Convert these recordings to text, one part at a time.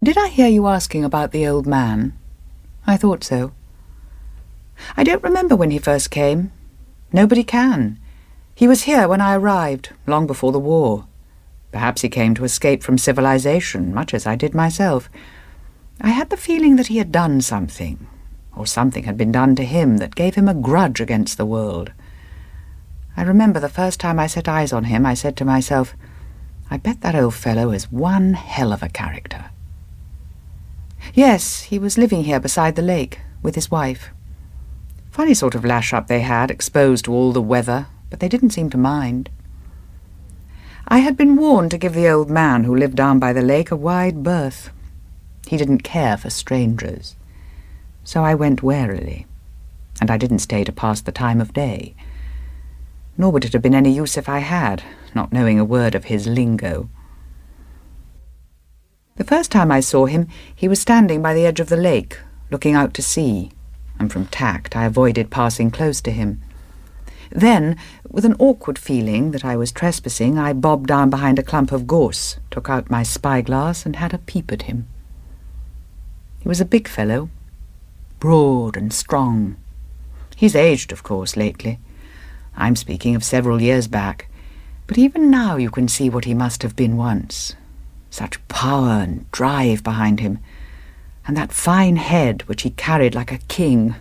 Did I hear you asking about the old man? I thought so. I don't remember when he first came. Nobody can. He was here when I arrived, long before the war. Perhaps he came to escape from civilization, much as I did myself. I had the feeling that he had done something, or something had been done to him that gave him a grudge against the world. I remember the first time I set eyes on him, I said to myself, I bet that old fellow is one hell of a character. Yes, he was living here beside the lake, with his wife. Funny sort of lash-up they had, exposed to all the weather, but they didn't seem to mind. I had been warned to give the old man who lived down by the lake a wide berth. He didn't care for strangers. So I went warily, and I didn't stay to pass the time of day. Nor would it have been any use if I had, not knowing a word of his lingo. The first time I saw him, he was standing by the edge of the lake, looking out to sea, and from tact I avoided passing close to him. Then, with an awkward feeling that I was trespassing, I bobbed down behind a clump of gorse, took out my spyglass, and had a peep at him. He was a big fellow, broad and strong. He's aged, of course, lately. I'm speaking of several years back, but even now you can see what he must have been once. Such power and drive behind him, and that fine head which he carried like a king.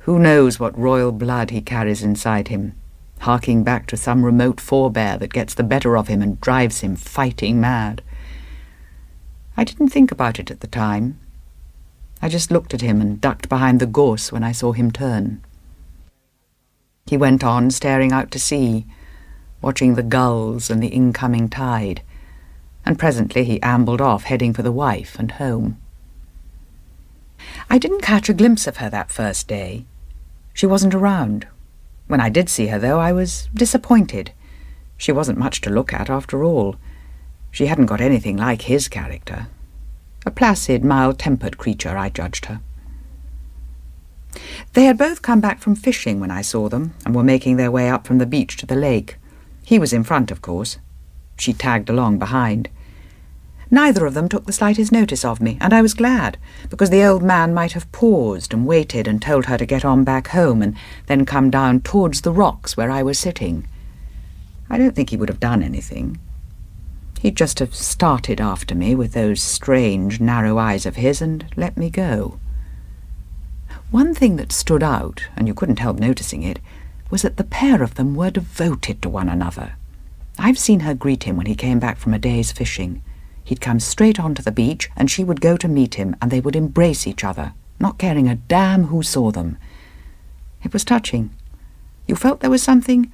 Who knows what royal blood he carries inside him, harking back to some remote forebear that gets the better of him and drives him fighting mad. I didn't think about it at the time. I just looked at him and ducked behind the gorse when I saw him turn. He went on staring out to sea, watching the gulls and the incoming tide, and presently he ambled off, heading for the wife and home. I didn't catch a glimpse of her that first day. She wasn't around. When I did see her, though, I was disappointed. She wasn't much to look at, after all. She hadn't got anything like his character. A placid, mild-tempered creature, I judged her. They had both come back from fishing when I saw them, and were making their way up from the beach to the lake. He was in front, of course. She tagged along behind. Neither of them took the slightest notice of me, and I was glad, because the old man might have paused and waited and told her to get on back home and then come down towards the rocks where I was sitting. I don't think he would have done anything. He'd just have started after me with those strange, narrow eyes of his and let me go. One thing that stood out, and you couldn't help noticing it, was that the pair of them were devoted to one another. I've seen her greet him when he came back from a day's fishing. He'd come straight onto the beach, and she would go to meet him, and they would embrace each other, not caring a damn who saw them. It was touching. You felt there was something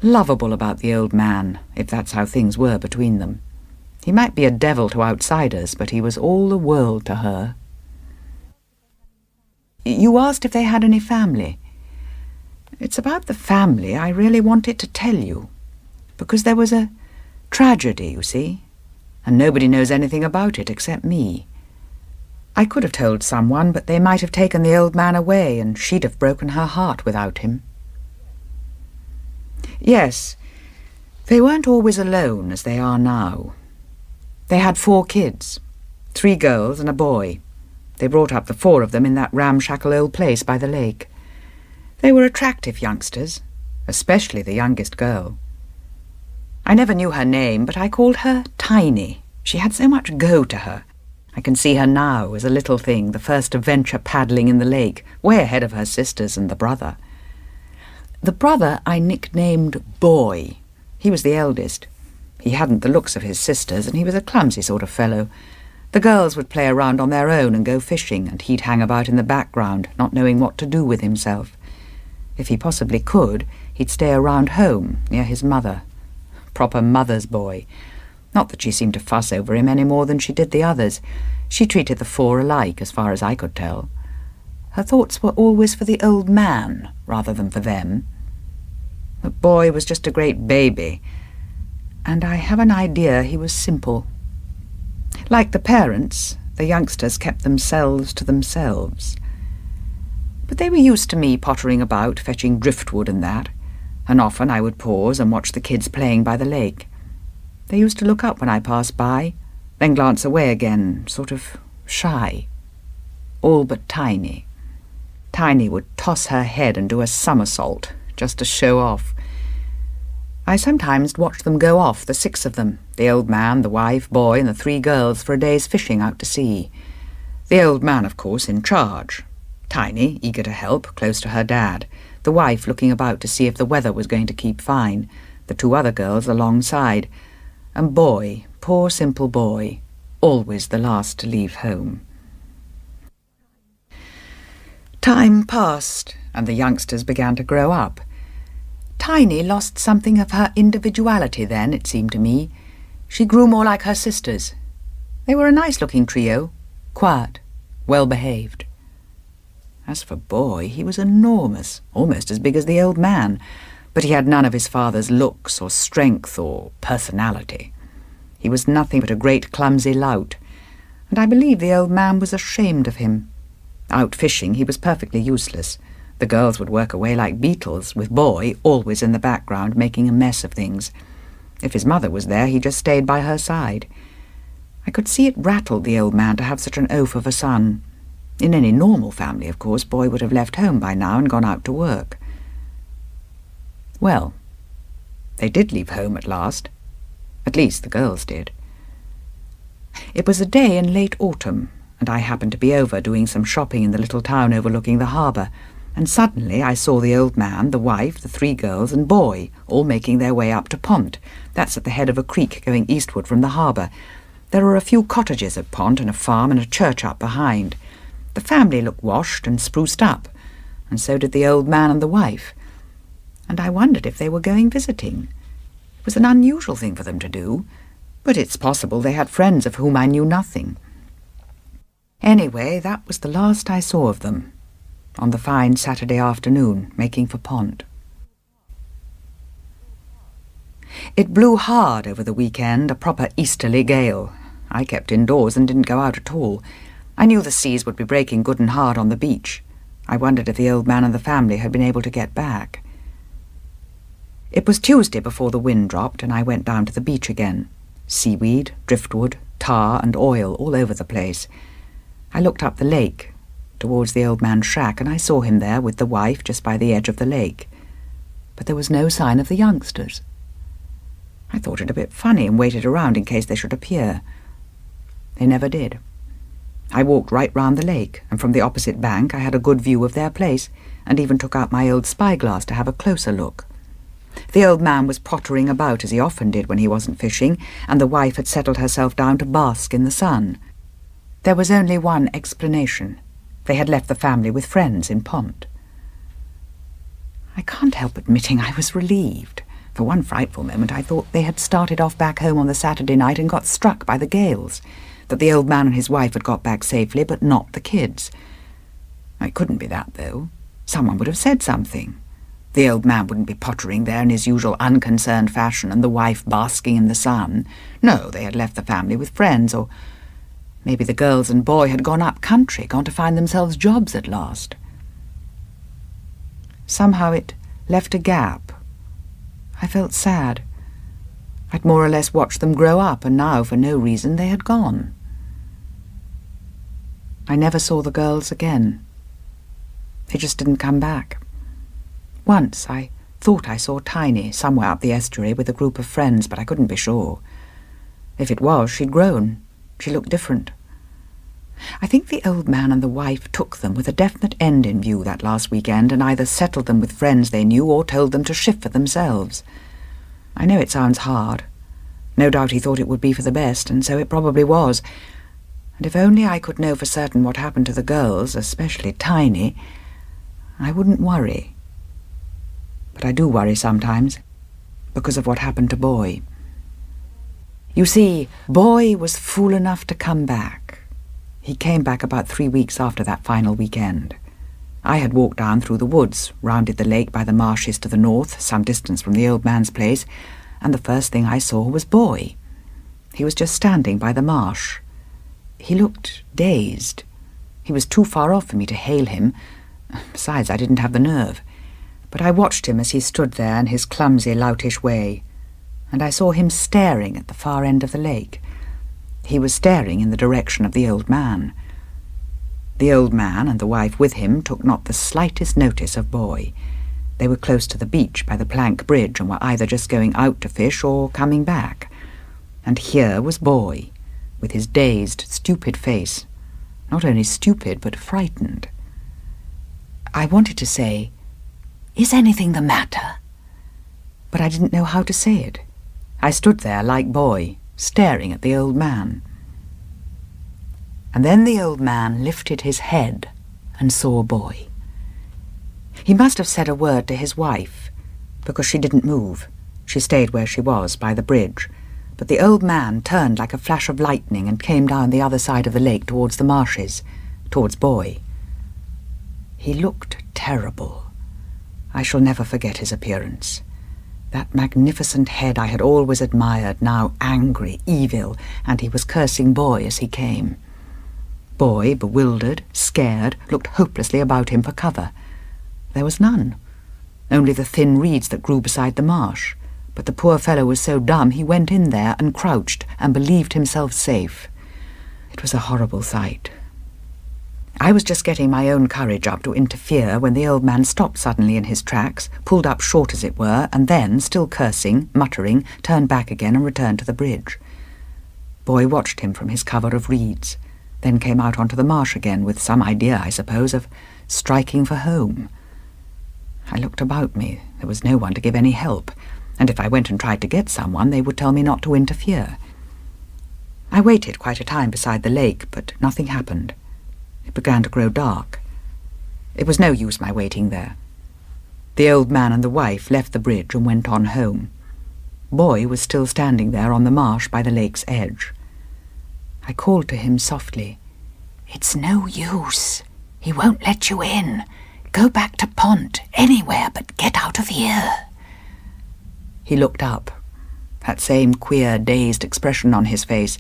lovable about the old man, if that's how things were between them. He might be a devil to outsiders, but he was all the world to her. You asked if they had any family. It's about the family I really wanted to tell you, because there was a tragedy, you see, and nobody knows anything about it except me. I could have told someone, but they might have taken the old man away, and she'd have broken her heart without him. Yes, they weren't always alone as they are now. They had 4 kids, 3 girls and a boy. They brought up the 4 of them in that ramshackle old place by the lake. They were attractive youngsters, especially the youngest girl. I never knew her name, but I called her Tiny. She had so much go to her. I can see her now as a little thing, the first to venture paddling in the lake, way ahead of her sisters and the brother. The brother I nicknamed Boy. He was the eldest. He hadn't the looks of his sisters, and he was a clumsy sort of fellow. The girls would play around on their own and go fishing, and he'd hang about in the background, not knowing what to do with himself. If he possibly could, he'd stay around home, near his mother. Proper mother's boy. Not that she seemed to fuss over him any more than she did the others. She treated the 4 alike, as far as I could tell. Her thoughts were always for the old man, rather than for them. But Boy was just a great baby, and I have an idea he was simple. Like the parents, the youngsters kept themselves to themselves. But they were used to me pottering about, fetching driftwood and that, and often I would pause and watch the kids playing by the lake. They used to look up when I passed by, then glance away again, sort of shy, all but Tiny. Tiny would toss her head and do a somersault, just to show off. I sometimes watched them go off, the 6 of them, the old man, the wife, boy, and the 3 girls, for a day's fishing out to sea. The old man, of course, in charge. Tiny, eager to help, close to her dad. The wife looking about to see if the weather was going to keep fine. The 2 other girls alongside. And Boy, poor simple Boy, always the last to leave home. Time passed, and the youngsters began to grow up. Tiny lost something of her individuality then, it seemed to me. She grew more like her sisters. They were a nice-looking trio, quiet, well-behaved. As for Boy, he was enormous, almost as big as the old man, but he had none of his father's looks or strength or personality. He was nothing but a great clumsy lout, and I believe the old man was ashamed of him. Out fishing he was perfectly useless. The girls would work away like beetles, with Boy always in the background making a mess of things. If his mother was there, he just stayed by her side. I could see it rattled the old man to have such an oaf of a son. In any normal family, of course, Boy would have left home by now and gone out to work. Well, they did leave home at last. At least the girls did. It was a day in late autumn, and I happened to be over doing some shopping in the little town overlooking the harbour, and suddenly I saw the old man, the wife, the 3 girls, and Boy all making their way up to Pont. That's at the head of a creek going eastward from the harbour. There are a few cottages at Pont and a farm and a church up behind. The family looked washed and spruced up, and so did the old man and the wife. And I wondered if they were going visiting. It was an unusual thing for them to do, but it's possible they had friends of whom I knew nothing. Anyway, that was the last I saw of them, on the fine Saturday afternoon, making for Pont. It blew hard over the weekend, a proper easterly gale. I kept indoors and didn't go out at all. I knew the seas would be breaking good and hard on the beach. I wondered if the old man and the family had been able to get back. It was Tuesday before the wind dropped, and I went down to the beach again. Seaweed, driftwood, tar and oil all over the place. I looked up the lake, towards the old man's shack, and I saw him there with the wife just by the edge of the lake. But there was no sign of the youngsters. I thought it a bit funny and waited around in case they should appear. They never did. I walked right round the lake, and from the opposite bank I had a good view of their place, and even took out my old spyglass to have a closer look. The old man was pottering about as he often did when he wasn't fishing, and the wife had settled herself down to bask in the sun. There was only one explanation. They had left the family with friends in Pont. I can't help admitting I was relieved. For one frightful moment I thought they had started off back home on the Saturday night and got struck by the gales, that the old man and his wife had got back safely, but not the kids. It couldn't be that, though. Someone would have said something. The old man wouldn't be pottering there in his usual unconcerned fashion and the wife basking in the sun. No, they had left the family with friends, or maybe the girls and boy had gone up country, gone to find themselves jobs at last. Somehow it left a gap. I felt sad. I'd more or less watched them grow up, and now, for no reason, they had gone. I never saw the girls again. They just didn't come back. Once I thought I saw Tiny somewhere up the estuary with a group of friends, but I couldn't be sure. If it was, she'd grown. She looked different. I think the old man and the wife took them with a definite end in view that last weekend, and either settled them with friends they knew or told them to shift for themselves. I know it sounds hard. No doubt he thought it would be for the best, and so it probably was. And if only I could know for certain what happened to the girls, especially Tiny, I wouldn't worry. But I do worry sometimes, because of what happened to Boy. You see, Boy was fool enough to come back. He came back about 3 weeks after that final weekend. I had walked down through the woods, rounded the lake by the marshes to the north, some distance from the old man's place, and the first thing I saw was Boy. He was just standing by the marsh. He looked dazed. He was too far off for me to hail him. Besides, I didn't have the nerve. But I watched him as he stood there in his clumsy, loutish way, and I saw him staring at the far end of the lake. He was staring in the direction of the old man. The old man and the wife with him took not the slightest notice of Boy. They were close to the beach by the plank bridge and were either just going out to fish or coming back. And here was Boy, with his dazed, stupid face. Not only stupid, but frightened. I wanted to say, "Is anything the matter?" But I didn't know how to say it. I stood there like Boy, staring at the old man. And then the old man lifted his head and saw Boy. He must have said a word to his wife, because she didn't move. She stayed where she was, by the bridge. But the old man turned like a flash of lightning and came down the other side of the lake towards the marshes, towards Boy. He looked terrible. I shall never forget his appearance. That magnificent head I had always admired, now angry, evil, and he was cursing Boy as he came. Boy, bewildered, scared, looked hopelessly about him for cover. There was none, only the thin reeds that grew beside the marsh. But the poor fellow was so dumb he went in there and crouched and believed himself safe. It was a horrible sight. I was just getting my own courage up to interfere when the old man stopped suddenly in his tracks, pulled up short as it were, and then, still cursing, muttering, turned back again and returned to the bridge. Boy watched him from his cover of reeds, then came out onto the marsh again with some idea, I suppose, of striking for home. I looked about me. There was no one to give any help, and if I went and tried to get someone, they would tell me not to interfere. I waited quite a time beside the lake, but nothing happened. It began to grow dark. It was no use my waiting there. The old man and the wife left the bridge and went on home. Boy was still standing there on the marsh by the lake's edge. I called to him softly, "It's no use. He won't let you in. Go back to Pont, anywhere but get out of here." He looked up, that same queer, dazed expression on his face,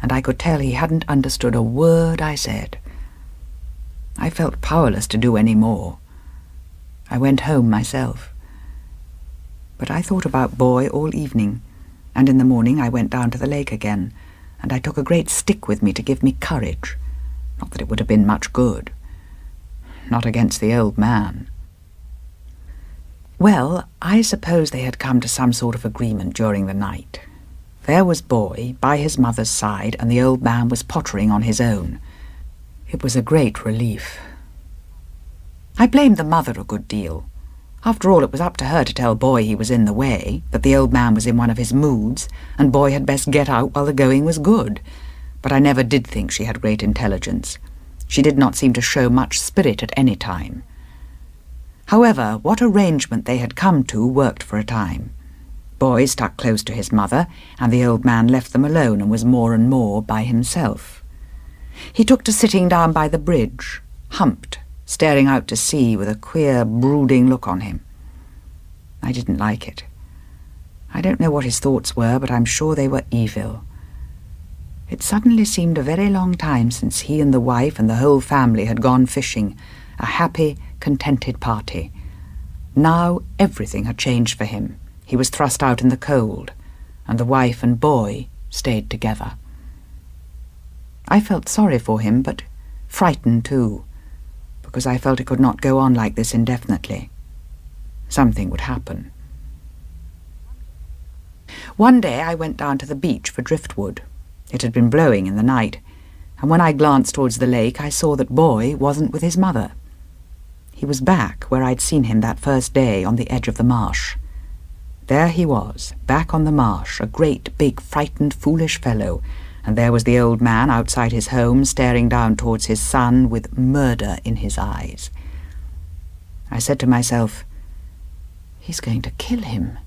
and I could tell he hadn't understood a word I said. I felt powerless to do any more. I went home myself. But I thought about Boy all evening, and in the morning I went down to the lake again, and I took a great stick with me to give me courage. Not that it would have been much good. Not against the old man. Well, I suppose they had come to some sort of agreement during the night. There was Boy by his mother's side, and the old man was pottering on his own. It was a great relief. I blamed the mother a good deal. After all, it was up to her to tell Boy he was in the way, that the old man was in one of his moods, and Boy had best get out while the going was good. But I never did think she had great intelligence. She did not seem to show much spirit at any time. However, what arrangement they had come to worked for a time. Boy stuck close to his mother, and the old man left them alone and was more and more by himself. He took to sitting down by the bridge, humped, staring out to sea with a queer, brooding look on him. I didn't like it. I don't know what his thoughts were, but I'm sure they were evil. It suddenly seemed a very long time since he and the wife and the whole family had gone fishing, a happy, contented party. Now everything had changed for him. He was thrust out in the cold, and the wife and Boy stayed together. I felt sorry for him, but frightened too, because I felt it could not go on like this indefinitely. Something would happen. One day I went down to the beach for driftwood. It had been blowing in the night, and when I glanced towards the lake I saw that Boy wasn't with his mother. He was back where I'd seen him that first day on the edge of the marsh. There he was, back on the marsh, a great, big, frightened, foolish fellow, and there was the old man outside his home staring down towards his son with murder in his eyes. I said to myself, "He's going to kill him."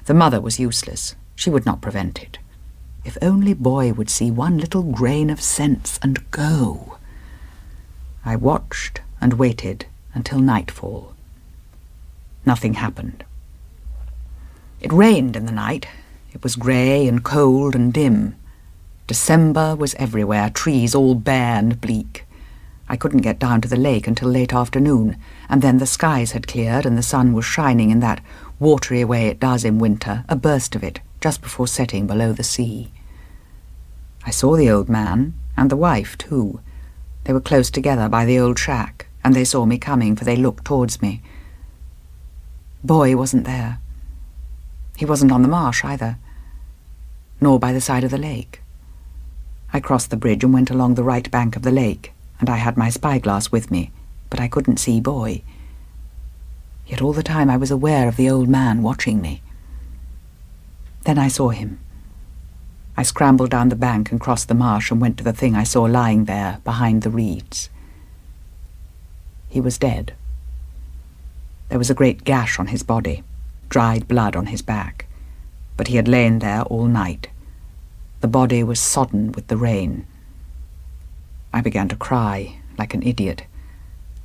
The mother was useless. She would not prevent it. If only Boy would see one little grain of sense and go. I watched and waited until nightfall. Nothing happened. It rained in the night. It was grey and cold and dim. December was everywhere, trees all bare and bleak. I couldn't get down to the lake until late afternoon, and then the skies had cleared and the sun was shining in that watery way it does in winter, a burst of it, just before setting below the sea. I saw the old man, and the wife too. They were close together by the old shack, and they saw me coming, for they looked towards me. Boy wasn't there. He wasn't on the marsh either, nor by the side of the lake. I crossed the bridge and went along the right bank of the lake, and I had my spyglass with me, but I couldn't see Boy. Yet all the time I was aware of the old man watching me. Then I saw him. I scrambled down the bank and crossed the marsh and went to the thing I saw lying there behind the reeds. He was dead. There was a great gash on his body, dried blood on his back, but he had lain there all night. The body was sodden with the rain. I began to cry like an idiot,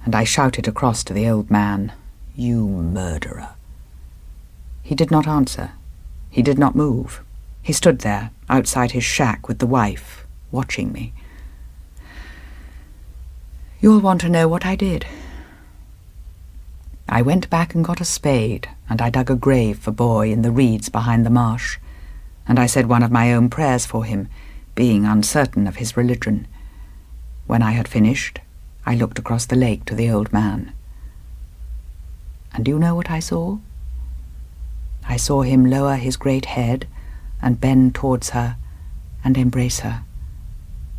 and I shouted across to the old man, "You murderer!" He did not answer. He did not move. He stood there, outside his shack with the wife, watching me. You'll want to know what I did. I went back and got a spade, and I dug a grave for Boy in the reeds behind the marsh, and I said one of my own prayers for him, being uncertain of his religion. When I had finished, I looked across the lake to the old man. And do you know what I saw? I saw him lower his great head and bend towards her and embrace her,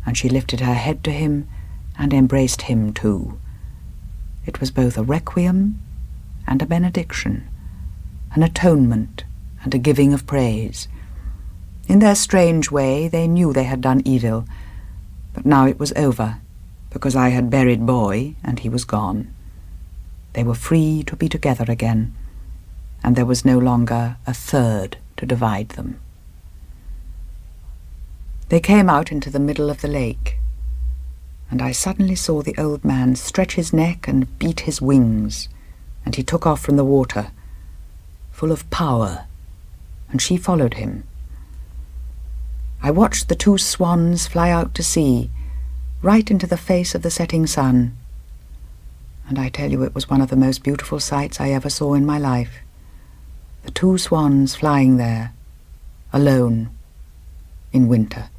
and she lifted her head to him and embraced him too. It was both a requiem and a benediction, an atonement and a giving of praise. In their strange way they knew they had done evil, but now it was over, because I had buried Boy and he was gone. They were free to be together again, and there was no longer a third to divide them. They came out into the middle of the lake, and I suddenly saw the old man stretch his neck and beat his wings, and he took off from the water, full of power, and she followed him. I watched the two swans fly out to sea, right into the face of the setting sun, and I tell you it was one of the most beautiful sights I ever saw in my life. The two swans flying there, alone, in winter.